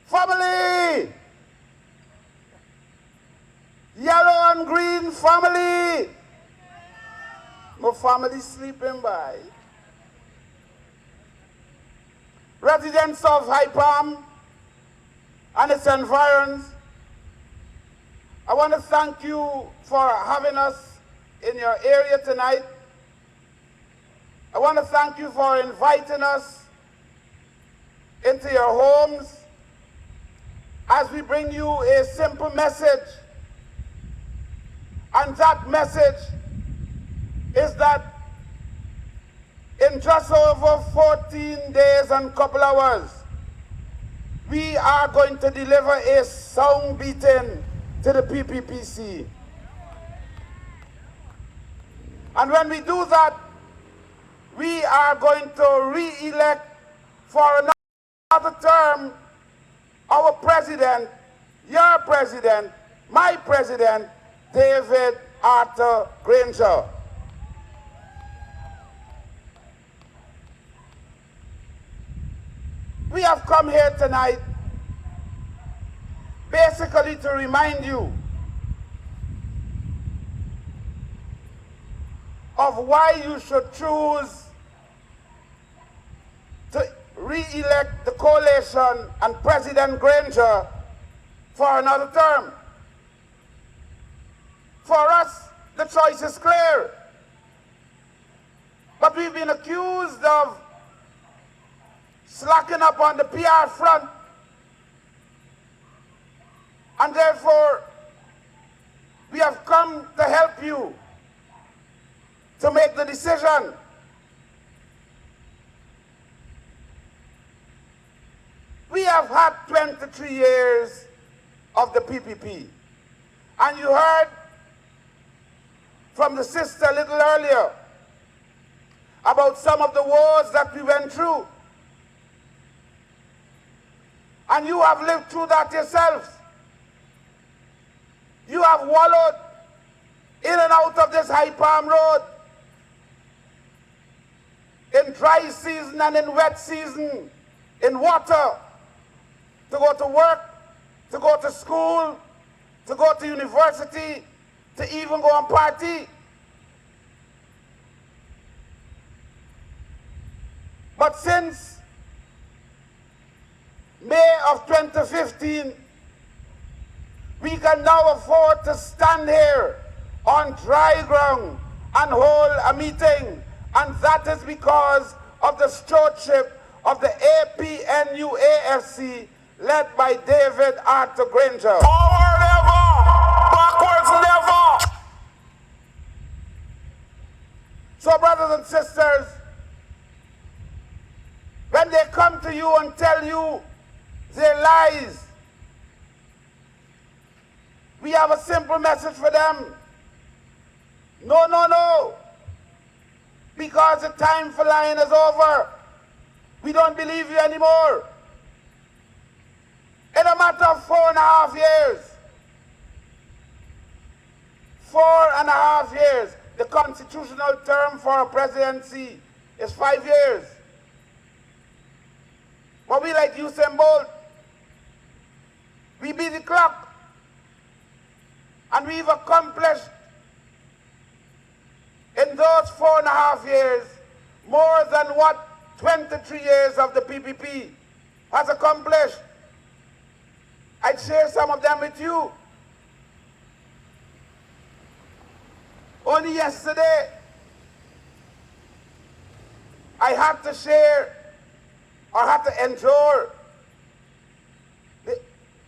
Family! Yellow and green family! My family sleeping by. Residents of High Palm and its environs, I want to thank you for having us in your area tonight. I want to thank you for inviting us into your homes as we bring you a simple message. And that message is that in just over 14 days and a couple hours, we are going to deliver a sound beating to the PPPC. And when we do that, we are going to re-elect for another term our president, your president, my president, David Arthur Granger. We have come here tonight basically to remind you of why you should choose to re-elect the coalition and President Granger for another term. For us, the choice is clear. But we've been accused of slacking up on the PR front, and therefore we have come to help you to make the decision. We have had 23 years of the PPP, and you heard from the sister a little earlier about some of the wars that we went through. And you have lived through that yourselves. You have wallowed in and out of this High Palm Road in dry season and in wet season, in water, to go to work, to go to school, to go to university, to even go and party. But since May of 2015, we can now afford to stand here on dry ground and hold a meeting, and that is because of the stewardship of the APNUAFC led by David Arthur Granger. Forward ever, backwards never. So brothers and sisters, when they come to you and tell you their lies, we have a simple message for them. No, no, no. Because the time for lying is over. We don't believe you anymore. In a matter of 4.5 years, 4.5 years, the constitutional term for a presidency is 5 years. But we like Usain Bolt. We beat the clock. And we've accomplished in those 4.5 years more than what 23 years of the PPP has accomplished. I'd share some of them with you. Only yesterday, I had to share or had to endure the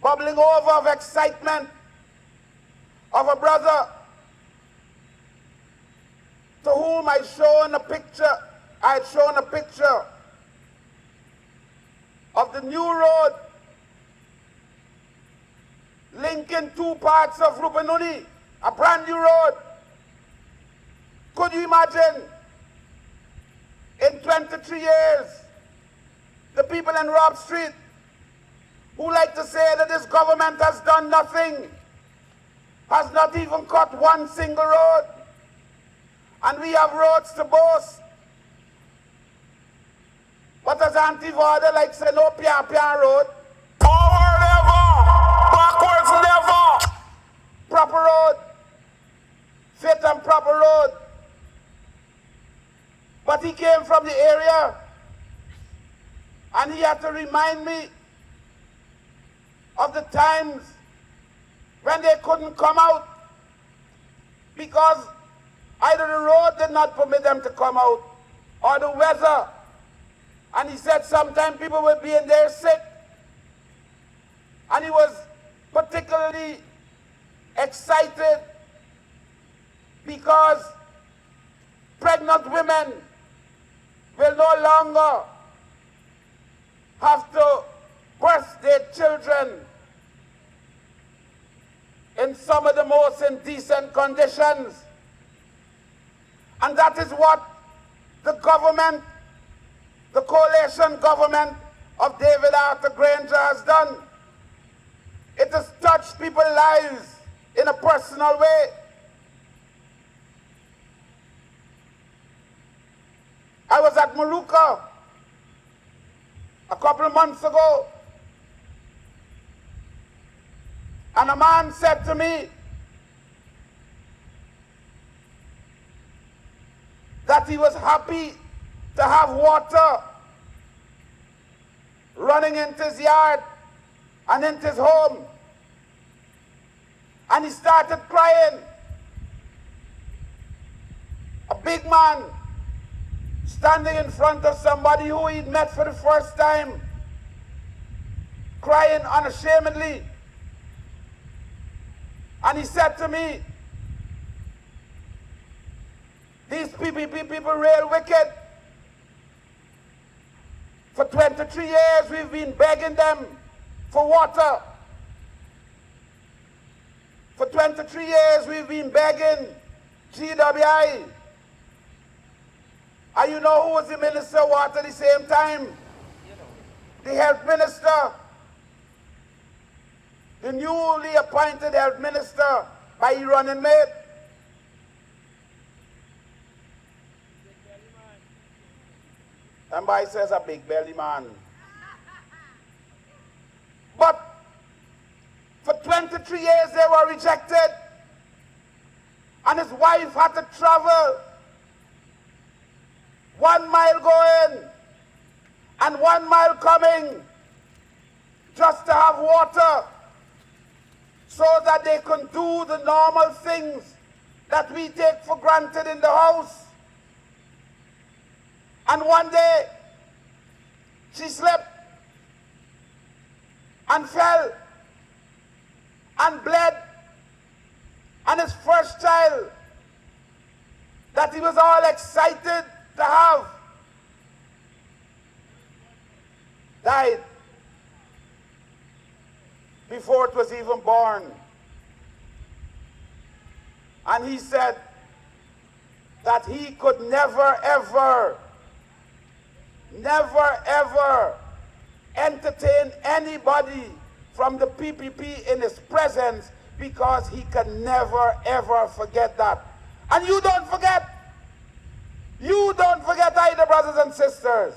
bubbling over of excitement of a brother to whom I had shown a picture of the new road linking two parts of Ruimveldt, a brand new road. Could you imagine, in 23 years, the people in Rob Street who like to say that this government has done nothing, has not even cut one single road, and we have roads to boast. But as Auntie Varda like say, no pian road. Forward he came from the area, and he had to remind me of the times when they couldn't come out because either the road did not permit them to come out or the weather. And he said sometimes people were being there sick. And he was particularly excited because pregnant women will no longer have to birth their children in some of the most indecent conditions. And that is what the government, the coalition government of David Arthur Granger has done. It has touched people's lives in a personal way. I was at Maruka a couple of months ago, and a man said to me that he was happy to have water running into his yard and into his home. And he started crying. A big man standing in front of somebody who he'd met for the first time, crying unashamedly. And he said to me, these PPP people real wicked. For 23 years we've been begging them for water. For 23 years we've been begging GWI. And you know who was the Minister of Water at the same time? The Health Minister. The newly appointed Health Minister by your running mate. Somebody says a big belly man. But for 23 years they were rejected. And his wife had to travel 1 mile going and 1 mile coming just to have water so that they can do the normal things that we take for granted in the house. And one day she slept and fell and bled, and his first child that he was all excited to have died before it was even born. And he said that he could never ever entertain anybody from the PPP in his presence because he can never ever forget that. And you don't forget. You don't forget either, brothers and sisters.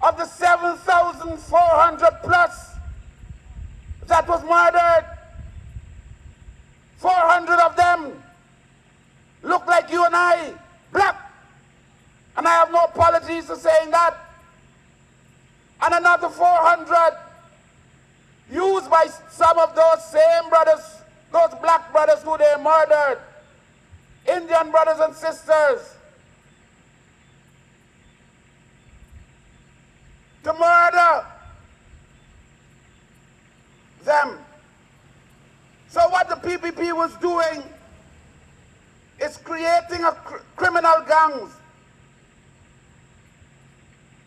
Of the 7,400 plus that was murdered, 400 of them look like you and I, black. And I have no apologies for saying that. And another 400 used by some of those same brothers, those black brothers who they murdered, Indian brothers and sisters, to murder them. So what the PPP was doing is creating a criminal gangs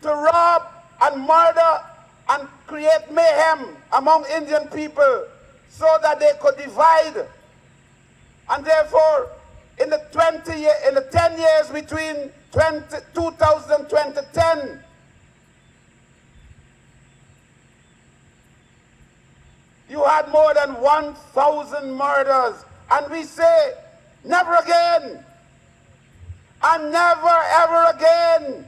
to rob and murder and create mayhem among Indian people so that they could divide. And therefore, in the 10 years between 2000 and 2010, you had more than 1,000 murders. And we say, never again, and never ever again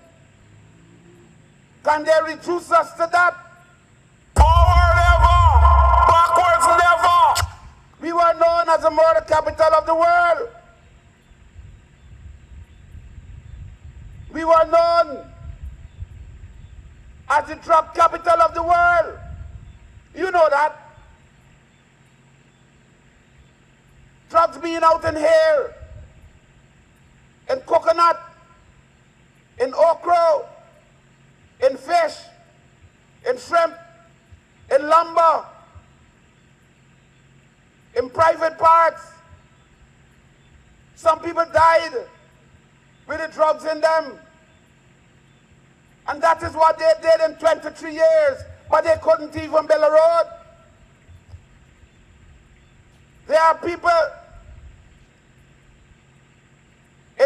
can they reduce us to that. Forward ever, backwards never. We were known as the murder capital of the world. the drug capital of the world. You know that. Drugs being out in here, in coconut, in okra, in fish, in shrimp, in lumber, in private parts. Some people died with the drugs in them. And that is what they did in 23 years, but they couldn't even build a road. There are people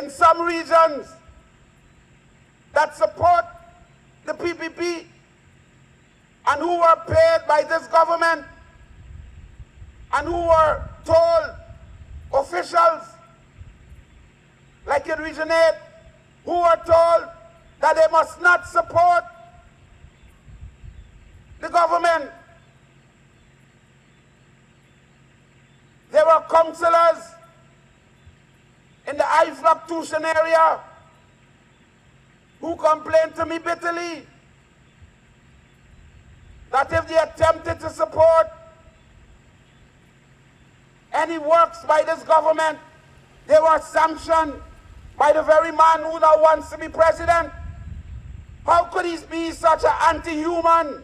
in some regions that support the PPP and who were paid by this government and who were told, officials like in Region 8, who were told that they must not support the government. There were councillors in the high fluctuation area who complained to me bitterly that if they attempted to support any works by this government, they were sanctioned by the very man who now wants to be president. How could he be such an anti-human?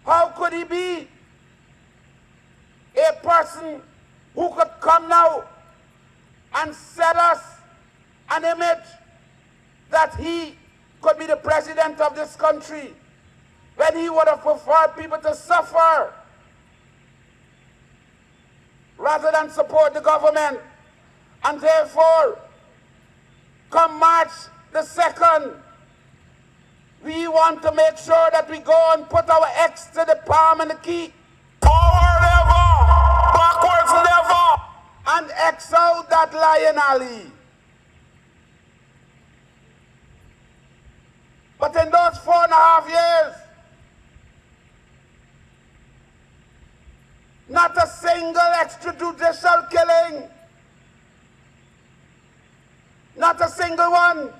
How could he be a person who could come now and sell us an image that he could be the president of this country when he would have preferred people to suffer rather than support the government? And therefore, come March the 2nd, we want to make sure that we go and put our X to the palm and the key. Forward ever, backwards never. And X out that lion alley. But in those 4.5 years, not a single extrajudicial killing. Not a single one.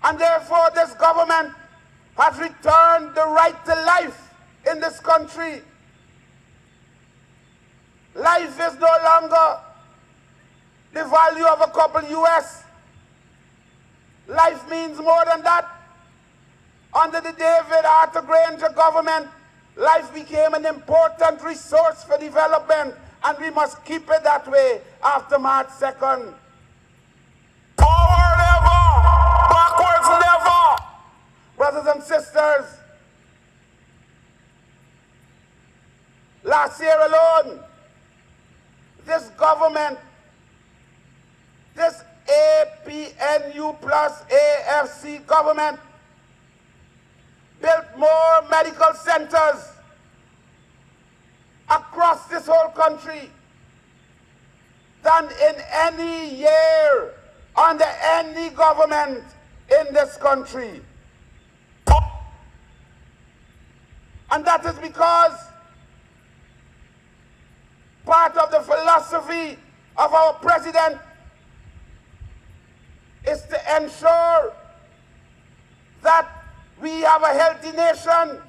And therefore this government has returned the right to life in this country. Life is no longer the value of a couple US. Life means more than that. Under the David Arthur Granger government, life became an important resource for development, and we must keep it that way after March 2nd. Forward ever, backwards never. Brothers and sisters, last year alone, this government, this APNU plus AFC government, built more medical centers across this whole country than in any year under any government in this country. And that is because part of the philosophy of our president is to ensure that we have a healthy nation.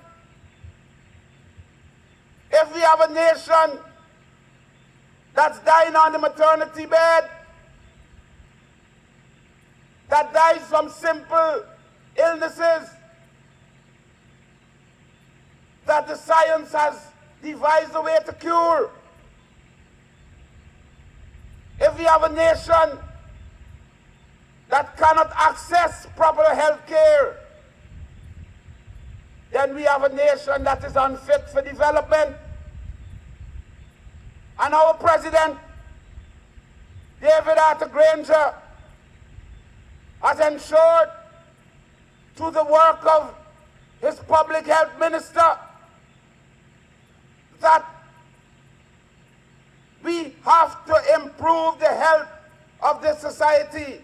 If we have a nation that's dying on the maternity bed, that dies from simple illnesses that the science has devised a way to cure, if we have a nation that cannot access proper health care, then we have a nation that is unfit for development. And our president, David Arthur Granger, has ensured through the work of his public health minister that we have to improve the health of this society.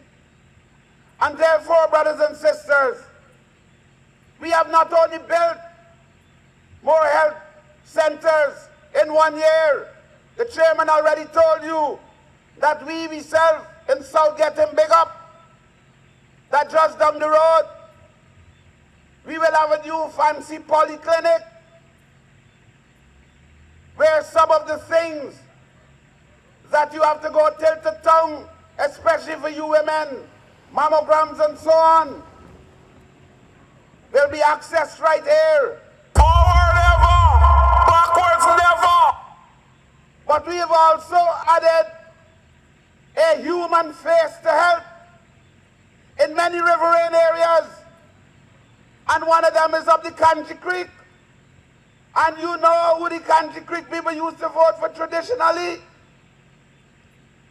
And therefore, brothers and sisters, we have not only built more health centers in 1 year. The chairman already told you that we myself in South get him big up, that just down the road, We will have a new fancy polyclinic where some of the things that you have to go till to town, especially for you women, mammograms and so on, will be accessed right here. Forward ever, backwards never. But we have also added a human face to help in many riverine areas. And one of them is up the Country Creek. And you know who the Country Creek people used to vote for traditionally?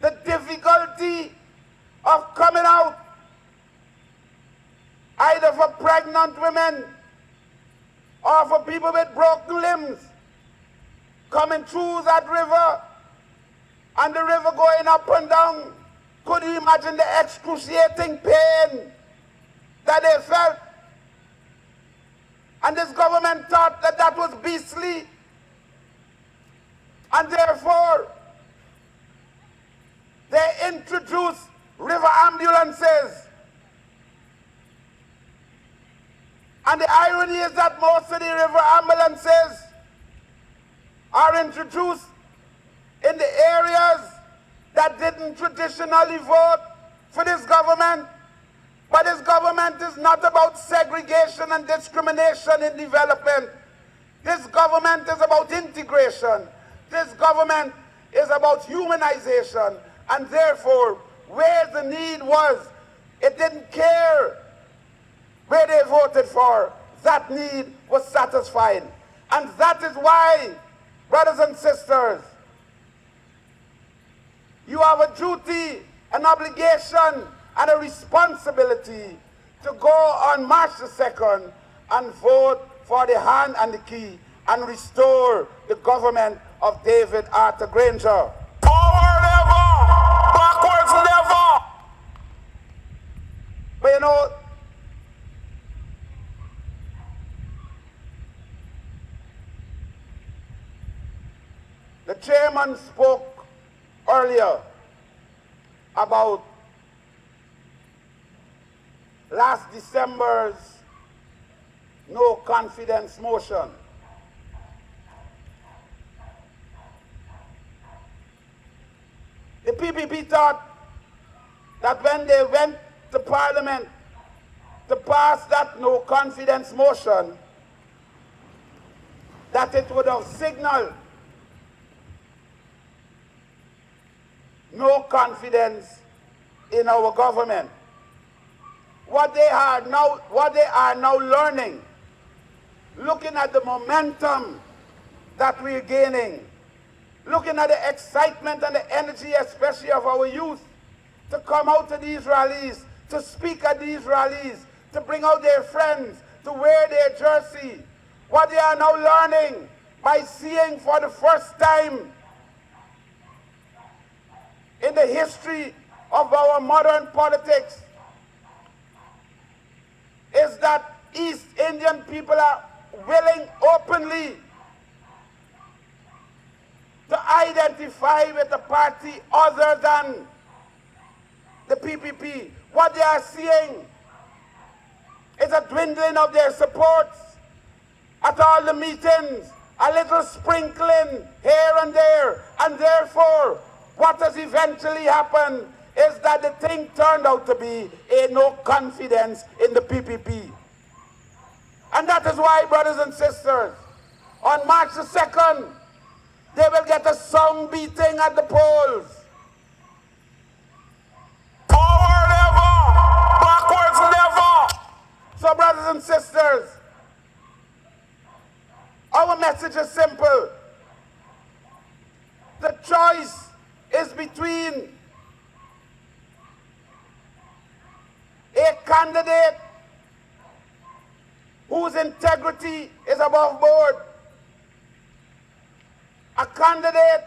The difficulty of coming out, either for pregnant women or for people with broken limbs, coming through that river and the river going up and down. Could you imagine the excruciating pain that they felt? And this government thought that that was beastly. And therefore, they introduced river ambulances. And the irony is that most of the river ambulances are introduced in the areas that didn't traditionally vote for this government. But this government is not about segregation and discrimination in development. This government is about integration. This government is about humanization. And therefore, where the need was, it didn't care where they voted for. That need was satisfied. And that is why, brothers and sisters, you have a duty, an obligation, and a responsibility to go on March the 2nd and vote for the hand and the key and restore the government of David Arthur Granger. Forward ever, backwards never. But you know, the chairman spoke earlier about last December's no confidence motion. The PPP thought that when they went to Parliament to pass that no confidence motion, that it would have signaled no confidence in our government. What they are now learning, looking at the momentum that we're gaining, looking at the excitement and the energy, especially of our youth, to come out to these rallies, to speak at these rallies, to bring out their friends, to wear their jersey. What they are now learning by seeing for the first time in the history of our modern politics is that East Indian people are willing openly to identify with a party other than the PPP. What they are seeing is a dwindling of their supports at all the meetings, a little sprinkling here and there, and therefore what has eventually happened is that the thing turned out to be a no confidence in the PPP. And that is why, brothers and sisters, on March the 2nd, they will get a song beating at the polls. Forward ever, backwards never. So, brothers and sisters, our message is simple. The choice is between a candidate whose integrity is above board, a candidate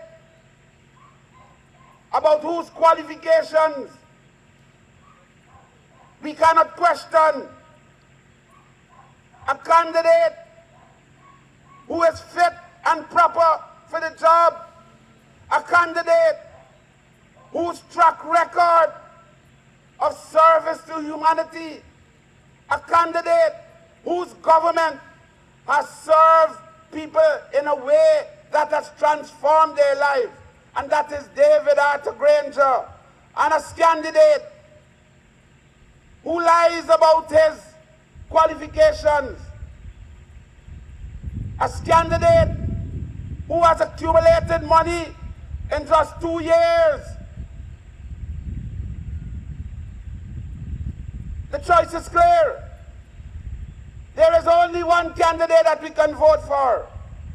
about whose qualifications we cannot question, a candidate who is fit and proper for the job, a candidate whose track record of service to humanity, a candidate whose government has served people in a way that has transformed their life, and that is David Arthur Granger, and a candidate who lies about his qualifications, a candidate who has accumulated money in just 2 years. The choice is clear. There is only one candidate that we can vote for.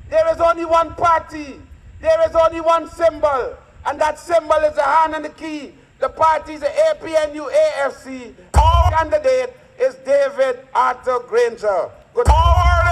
There is only one party. There is only one symbol. And that symbol is the hand and the key. The party is the APNU AFC. Our candidate is David Arthur Granger. Good. Forward